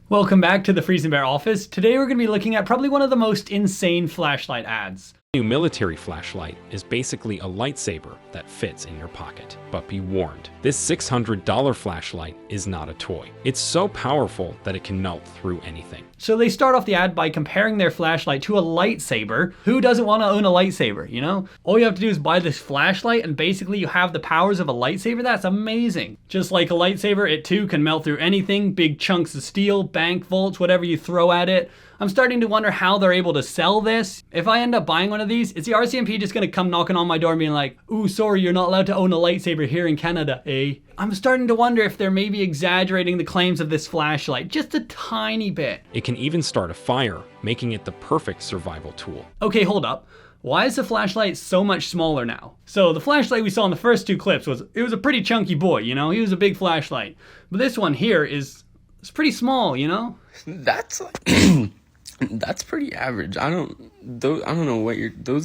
Welcome back to the Freezing Bear office. Today we're going to be looking at probably one of the most insane flashlight ads. New military flashlight is basically a lightsaber that fits in your pocket. But be warned, this $600 flashlight is not a toy. It's so powerful that it can melt through anything. So they start off the ad by comparing their flashlight to a lightsaber. Who doesn't want to own a lightsaber, you know? All you have to do is buy this flashlight and basically you have the powers of a lightsaber. That's amazing. Just like a lightsaber, it too can melt through anything, big chunks of steel, bank vaults, whatever you throw at it. I'm starting to wonder how they're able to sell this. If I end up buying one of these, is the RCMP just gonna come knocking on my door and being like, ooh, sorry, you're not allowed to own a lightsaber here in Canada, eh? I'm starting to wonder if they're maybe exaggerating the claims of this flashlight just a tiny bit. It can even start a fire, making it the perfect survival tool. Okay, hold up. Why is the flashlight so much smaller now? So the flashlight we saw in the first two clips was a pretty chunky boy, you know? He was a big flashlight. But this one here it's pretty small, you know? That's like that's pretty average. I don't know what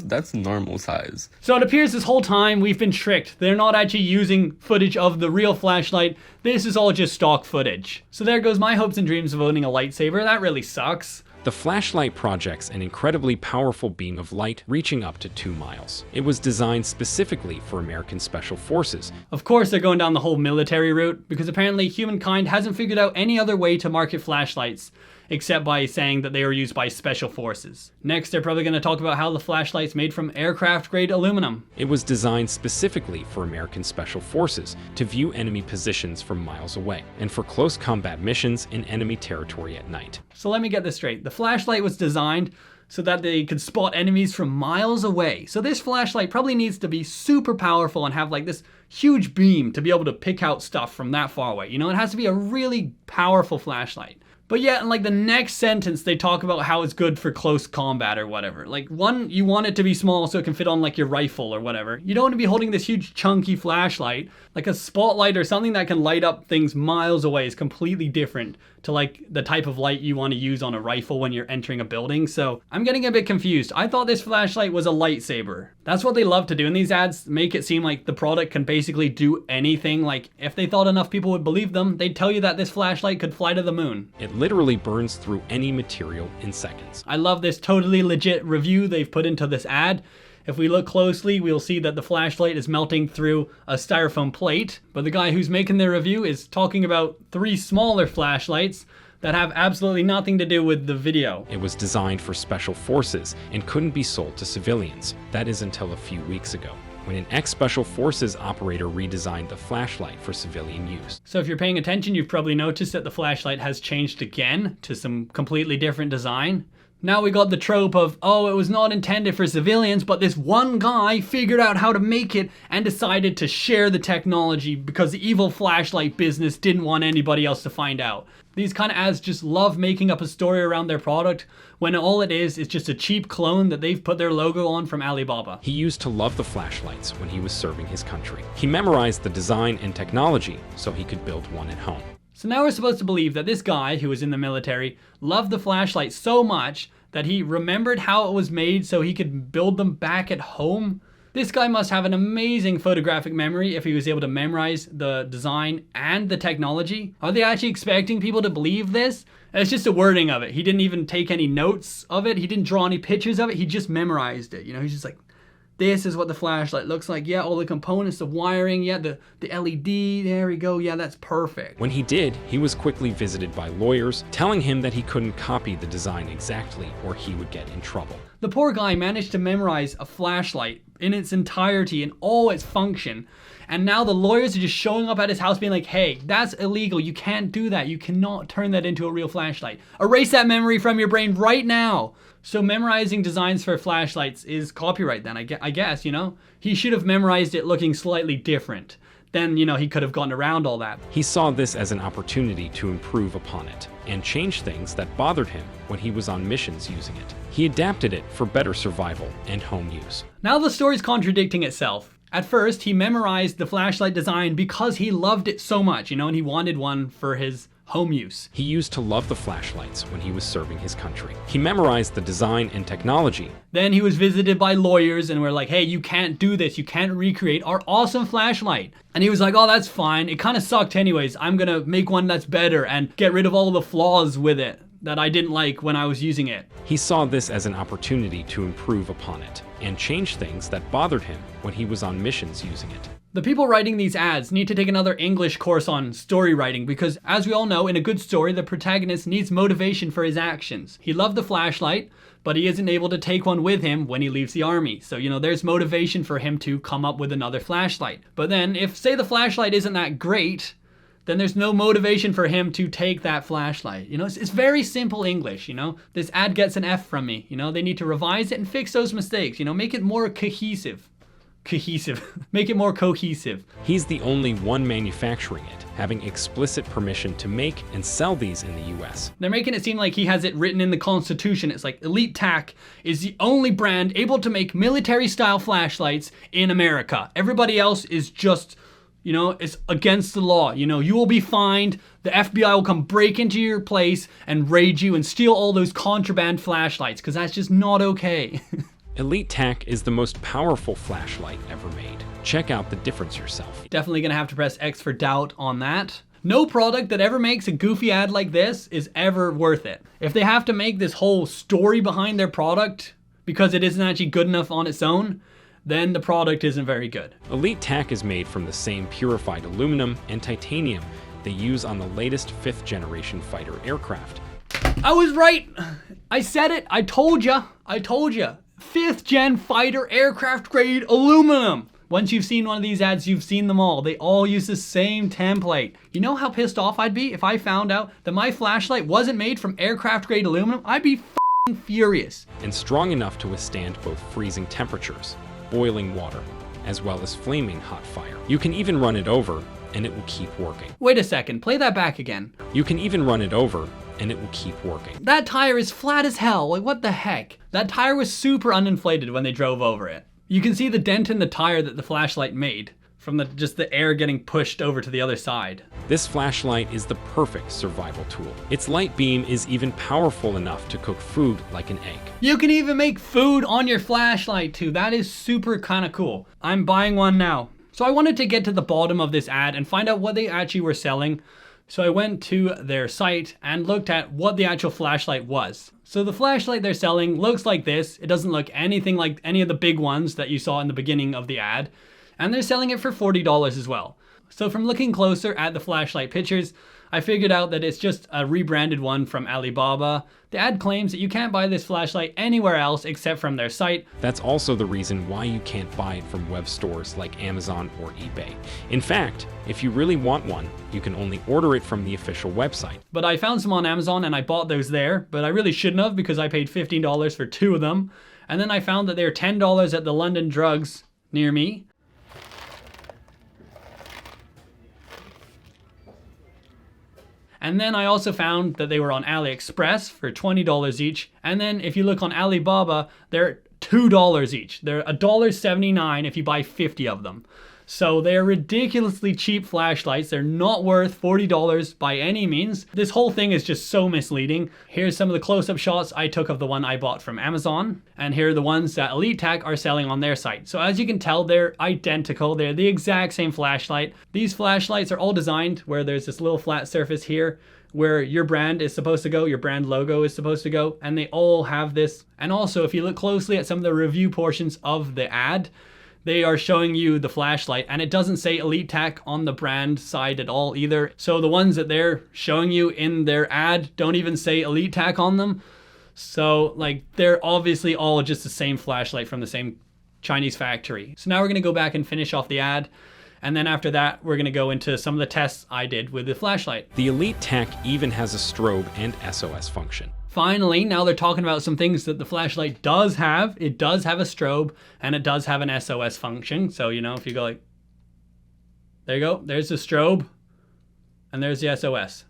that's normal size. So it appears this whole time we've been tricked. They're not actually using footage of the real flashlight. This is all just stock footage. So there goes my hopes and dreams of owning a lightsaber. That really sucks. The flashlight projects an incredibly powerful beam of light reaching up to 2 miles. It was designed specifically for American Special Forces. Of course they're going down the whole military route because apparently humankind hasn't figured out any other way to market flashlights except by saying that they were used by special forces. Next, they're probably going to talk about how the flashlight's made from aircraft-grade aluminum. It was designed specifically for American Special Forces to view enemy positions from miles away and for close combat missions in enemy territory at night. So let me get this straight. The flashlight was designed so that they could spot enemies from miles away. So this flashlight probably needs to be super powerful and have like this huge beam to be able to pick out stuff from that far away. You know, it has to be a really powerful flashlight. But yet, in like the next sentence, they talk about how it's good for close combat or whatever. Like one, you want it to be small so it can fit on like your rifle or whatever. You don't want to be holding this huge chunky flashlight. Like a spotlight or something that can light up things miles away is completely different to like the type of light you want to use on a rifle when you're entering a building. So I'm getting a bit confused. I thought this flashlight was a lightsaber. That's what they love to do in these ads, make it seem like the product can basically do anything. Like if they thought enough people would believe them, they'd tell you that this flashlight could fly to the moon. It literally burns through any material in seconds. I love this totally legit review they've put into this ad. If we look closely, we'll see that the flashlight is melting through a styrofoam plate, but the guy who's making the review is talking about 3 smaller flashlights that have absolutely nothing to do with the video. It was designed for special forces and couldn't be sold to civilians. That is until a few weeks ago, when an ex-Special Forces operator redesigned the flashlight for civilian use. So if you're paying attention, you've probably noticed that the flashlight has changed again to some completely different design. Now we got the trope of, oh, it was not intended for civilians, but this one guy figured out how to make it and decided to share the technology because the evil flashlight business didn't want anybody else to find out. These kind of ads just love making up a story around their product when all it is just a cheap clone that they've put their logo on from Alibaba. He used to love the flashlights when he was serving his country. He memorized the design and technology so he could build one at home. So now we're supposed to believe that this guy who was in the military loved the flashlight so much that he remembered how it was made so he could build them back at home. This guy must have an amazing photographic memory if he was able to memorize the design and the technology. Are they actually expecting people to believe this? It's just a wording of it. He didn't even take any notes of it. He didn't draw any pictures of it. He just memorized it. You know, he's just like, this is what the flashlight looks like. Yeah, all the components, the wiring, yeah, the LED, there we go. Yeah, that's perfect. When he did, he was quickly visited by lawyers, telling him that he couldn't copy the design exactly or he would get in trouble. The poor guy managed to memorize a flashlight in its entirety and all its function. And now the lawyers are just showing up at his house being like, hey, that's illegal. You can't do that. You cannot turn that into a real flashlight. Erase that memory from your brain right now. So memorizing designs for flashlights is copyright then, I guess, you know? He should have memorized it looking slightly different. Then, you know, he could have gotten around all that. He saw this as an opportunity to improve upon it and change things that bothered him when he was on missions using it. He adapted it for better survival and home use. Now the story's contradicting itself. At first, he memorized the flashlight design because he loved it so much, you know, and he wanted one for his home use. He used to love the flashlights when he was serving his country. He memorized the design and technology. Then he was visited by lawyers and were like, hey, you can't do this. You can't recreate our awesome flashlight. And he was like, oh, that's fine. It kind of sucked anyways. I'm gonna make one that's better and get rid of all the flaws with it that I didn't like when I was using it. He saw this as an opportunity to improve upon it and change things that bothered him when he was on missions using it. The people writing these ads need to take another English course on story writing because, as we all know, in a good story, the protagonist needs motivation for his actions. He loved the flashlight, but he isn't able to take one with him when he leaves the army. So, there's motivation for him to come up with another flashlight. But then, if, say, the flashlight isn't that great, then there's no motivation for him to take that flashlight. It's very simple English, This ad gets an F from me, They need to revise it and fix those mistakes, make it more cohesive. Make it more cohesive. He's the only one manufacturing it, having explicit permission to make and sell these in the US. They're making it seem like he has it written in the Constitution. It's like Elite Tac is the only brand able to make military-style flashlights in America. Everybody else is just, it's against the law. You will be fined. The FBI will come break into your place and raid you and steal all those contraband flashlights because that's just not okay. Elite Tac is the most powerful flashlight ever made. Check out the difference yourself. Definitely gonna have to press X for doubt on that. No product that ever makes a goofy ad like this is ever worth it. If they have to make this whole story behind their product because it isn't actually good enough on its own, then the product isn't very good. Elite Tac is made from the same purified aluminum and titanium they use on the latest 5th generation fighter aircraft. I was right. I said it. I told ya. 5th gen fighter aircraft grade aluminum. Once you've seen one of these ads, you've seen them all. They all use the same template. You know how pissed off I'd be if I found out that my flashlight wasn't made from aircraft grade aluminum? I'd be f***ing furious. And strong enough to withstand both freezing temperatures, boiling water, as well as flaming hot fire. You can even run it over and it will keep working. Wait a second, play that back again. You can even run it over and it will keep working. That tire is flat as hell, like what the heck? That tire was super uninflated when they drove over it. You can see the dent in the tire that the flashlight made from just the air getting pushed over to the other side. This flashlight is the perfect survival tool. Its light beam is even powerful enough to cook food like an egg. You can even make food on your flashlight too. That is super kind of cool. I'm buying one now. So I wanted to get to the bottom of this ad and find out what they actually were selling. So I went to their site and looked at what the actual flashlight was. So the flashlight they're selling looks like this. It doesn't look anything like any of the big ones that you saw in the beginning of the ad. And they're selling it for $40 as well. So from looking closer at the flashlight pictures, I figured out that it's just a rebranded one from Alibaba. The ad claims that you can't buy this flashlight anywhere else except from their site. That's also the reason why you can't buy it from web stores like Amazon or eBay. In fact, if you really want one, you can only order it from the official website. But I found some on Amazon and I bought those there, but I really shouldn't have because I paid $15 for 2 of them. And then I found that they're $10 at the London Drugs near me. And then I also found that they were on AliExpress for $20 each. And then if you look on Alibaba, they're $2 each. They're $1.79 if you buy 50 of them. So they're ridiculously cheap flashlights. They're not worth $40 by any means. This whole thing is just so misleading. Here's some of the close-up shots I took of the one I bought from Amazon. And here are the ones that Elite Tac are selling on their site. So as you can tell, they're identical. They're the exact same flashlight. These flashlights are all designed where there's this little flat surface here where your brand is supposed to go, your brand logo is supposed to go, and they all have this. And also, if you look closely at some of the review portions of the ad, they are showing you the flashlight and it doesn't say Elite Tac on the brand side at all either. So the ones that they're showing you in their ad don't even say Elite Tac on them. So like they're obviously all just the same flashlight from the same Chinese factory. So now we're gonna go back and finish off the ad. And then after that, we're gonna go into some of the tests I did with the flashlight. The Elite Tac even has a strobe and SOS function. Finally, now they're talking about some things that the flashlight does have. It does have a strobe and it does have an SOS function. So, if you go like, there you go, there's the strobe and there's the SOS.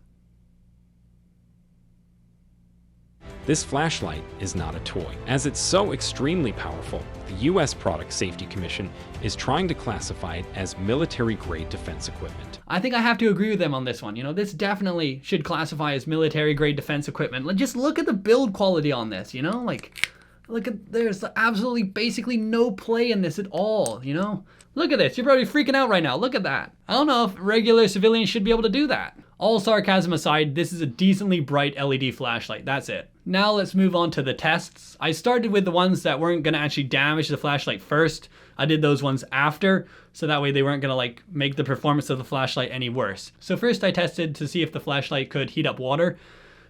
This flashlight is not a toy. As it's so extremely powerful, the US Product Safety Commission is trying to classify it as military-grade defense equipment. I think I have to agree with them on this one. You know, this definitely should classify as military-grade defense equipment. Just look at the build quality on this, you know? Like, look at, there's absolutely basically no play in this at all, you know? Look at this, you're probably freaking out right now, look at that. I don't know if regular civilians should be able to do that. All sarcasm aside, this is a decently bright LED flashlight, that's it. Now let's move on to the tests. I started with the ones that weren't gonna actually damage the flashlight first. I did those ones after, so that way they weren't gonna like make the performance of the flashlight any worse. So first I tested to see if the flashlight could heat up water,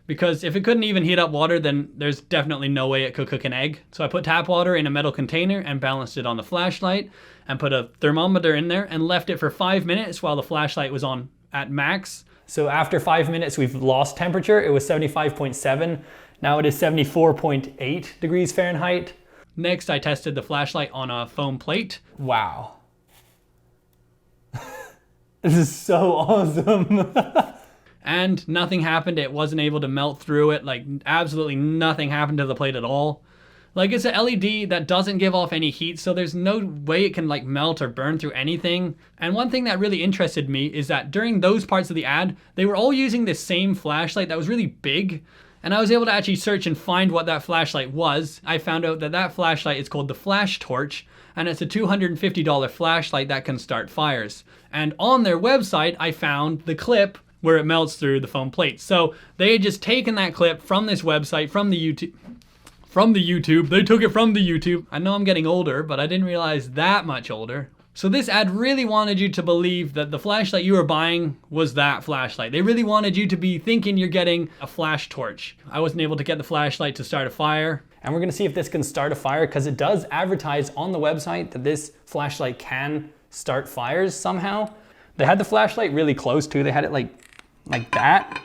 because if it couldn't even heat up water, then there's definitely no way it could cook an egg. So I put tap water in a metal container and balanced it on the flashlight and put a thermometer in there and left it for 5 minutes while the flashlight was on at max. So after 5 minutes, we've lost temperature. It was 75.7. Now it is 74.8 degrees Fahrenheit. Next, I tested the flashlight on a foam plate. Wow. This is so awesome. And nothing happened. It wasn't able to melt through it. Like, absolutely nothing happened to the plate at all. Like, it's an LED that doesn't give off any heat, so there's no way it can like melt or burn through anything. And one thing that really interested me is that during those parts of the ad, they were all using this same flashlight that was really big. And I was able to actually search and find what that flashlight was. I found out that that flashlight is called the Flash Torch, and it's a $250 flashlight that can start fires. And on their website, I found the clip where it melts through the foam plate. So they had just taken that clip from this website, from the YouTube. They took it from the YouTube. I know I'm getting older, but I didn't realize that much older. So this ad really wanted you to believe that the flashlight you were buying was that flashlight. They really wanted you to be thinking you're getting a flash torch. I wasn't able to get the flashlight to start a fire. And we're gonna see if this can start a fire, because it does advertise on the website that this flashlight can start fires somehow. They had the flashlight really close too. They had it like that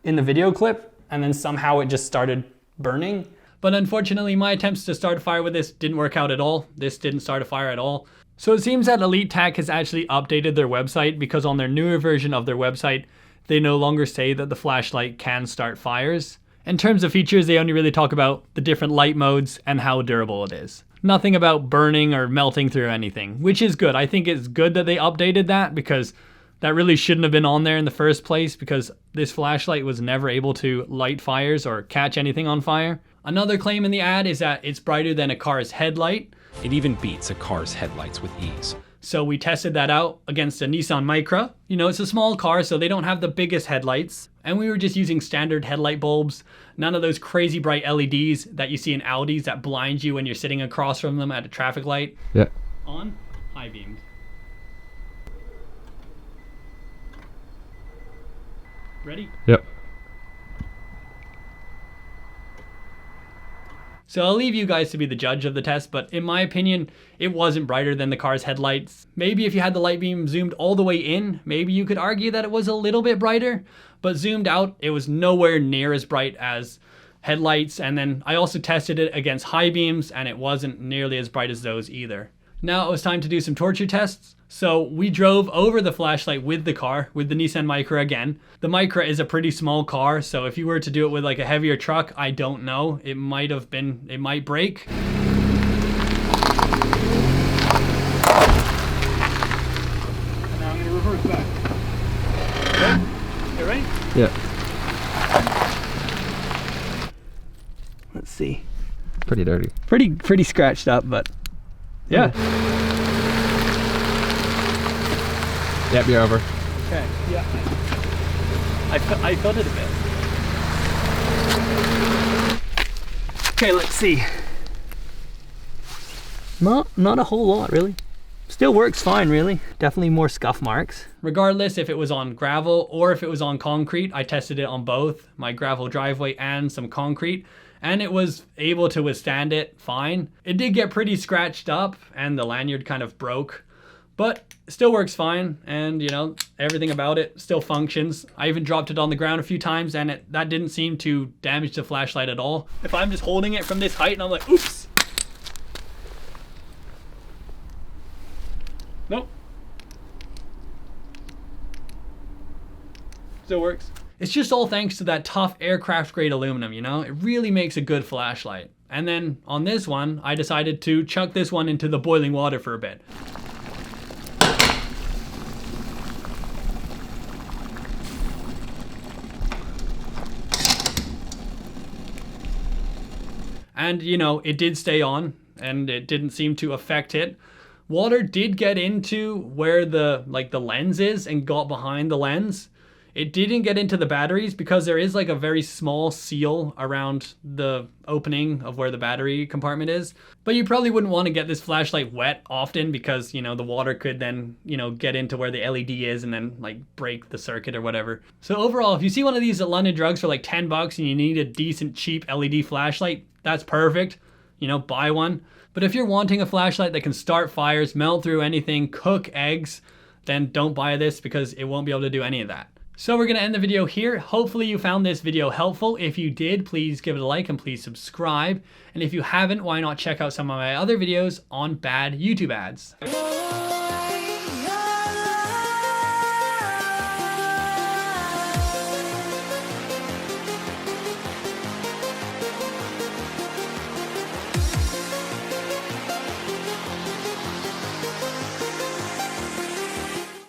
in the video clip, and then somehow it just started burning. But unfortunately, my attempts to start a fire with this didn't work out at all. This didn't start a fire at all. So it seems that Elite Tac has actually updated their website, because on their newer version of their website, they no longer say that the flashlight can start fires. In terms of features, they only really talk about the different light modes and how durable it is. Nothing about burning or melting through anything, which is good. I think it's good that they updated that, because that really shouldn't have been on there in the first place, because this flashlight was never able to light fires or catch anything on fire. Another claim in the ad is that it's brighter than a car's headlight. It even beats a car's headlights with ease. So we tested that out against a Nissan Micra. You know, it's a small car, so they don't have the biggest headlights. And we were just using standard headlight bulbs. None of those crazy bright LEDs that you see in Audis that blind you when you're sitting across from them at a traffic light. Yeah. On, high beamed. Ready? Yep. So I'll leave you guys to be the judge of the test, but in my opinion, it wasn't brighter than the car's headlights. Maybe if you had the light beam zoomed all the way in, maybe you could argue that it was a little bit brighter, but zoomed out, it was nowhere near as bright as headlights. And then I also tested it against high beams, and it wasn't nearly as bright as those either. Now it was time to do some torture tests. So we drove over the flashlight with the car, with the Nissan Micra again. The Micra is a pretty small car, so if you were to do it with like a heavier truck, I don't know. It might break. And now I'm gonna reverse back. Okay, you ready? Yeah. Let's see. Pretty dirty. Pretty scratched up, but yeah. Yep, you're over. Okay, yeah. I felt it a bit. Okay, let's see. Not a whole lot, really. Still works fine, really. Definitely more scuff marks. Regardless if it was on gravel or if it was on concrete, I tested it on both, my gravel driveway and some concrete, and it was able to withstand it fine. It did get pretty scratched up and the lanyard kind of broke, but still works fine, and you know, everything about it still functions. I even dropped it on the ground a few times, and that didn't seem to damage the flashlight at all. If I'm just holding it from this height and I'm like, oops. Nope. Still works. It's just all thanks to that tough aircraft grade aluminum, you know? It really makes a good flashlight. And then on this one, I decided to chuck this one into the boiling water for a bit. And, you know, it did stay on and it didn't seem to affect it. Water did get into where the lens is and got behind the lens. It didn't get into the batteries because there is like a very small seal around the opening of where the battery compartment is. But you probably wouldn't want to get this flashlight wet often because, you know, the water could then, you know, get into where the LED is and then like break the circuit or whatever. So overall, if you see one of these at London Drugs for like 10 bucks and you need a decent cheap LED flashlight, that's perfect. You know, buy one. But if you're wanting a flashlight that can start fires, melt through anything, cook eggs, then don't buy this because it won't be able to do any of that. So we're going to end the video here. Hopefully you found this video helpful. If you did, please give it a like and please subscribe. And if you haven't, why not check out some of my other videos on bad YouTube ads.